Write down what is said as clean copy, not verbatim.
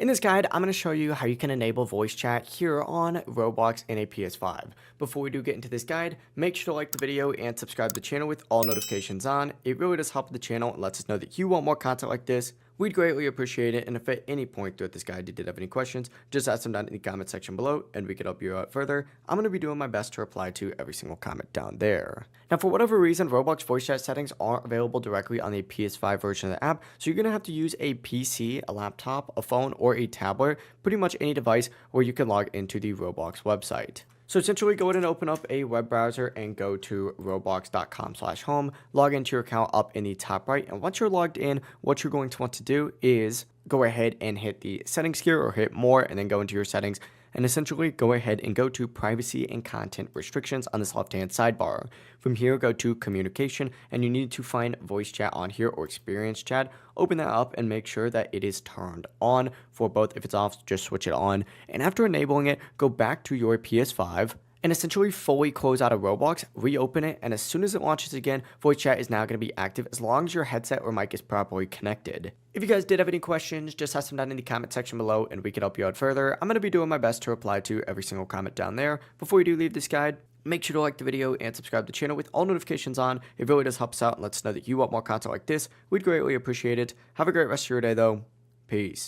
In this guide, I'm going to show you how you can enable voice chat here on Roblox in a PS5. Before we do get into this guide, make sure to like the video and subscribe to the channel with all notifications on. It really does help the channel and lets us know that you want more content like this. We'd greatly appreciate it, and if at any point throughout this guide you did have any questions, just ask them down in the comment section below and we can help you out further. I'm going to be doing my best to reply to every single comment down there. Now, for whatever reason, Roblox voice chat settings aren't available directly on the PS5 version of the app, so you're going to have to use a PC, a laptop, a phone, or a tablet, pretty much any device where you can log into the Roblox website. So essentially, go ahead and open up a web browser and go to roblox.com/home, log into your account up in the top right, and once you're logged in, what you're going to want to do is go ahead and hit the settings here or hit more and then go into your settings and essentially go ahead and go to privacy and content restrictions on this left-hand sidebar. From here, go to communication and you need to find voice chat on here or experience chat. Open that up and make sure that it is turned on. For both, if it's off, just switch it on. And after enabling it, go back to your PS5 and essentially fully close out of Roblox, reopen it, and as soon as it launches again, voice chat is now going to be active as long as your headset or mic is properly connected. If you guys did have any questions, just ask them down in the comment section below and we can help you out further. I'm going to be doing my best to reply to every single comment down there. Before you do leave this guide, make sure to like the video and subscribe to the channel with all notifications on. It really does help us out and lets us know that you want more content like this. We'd greatly appreciate it. Have a great rest of your day though. Peace.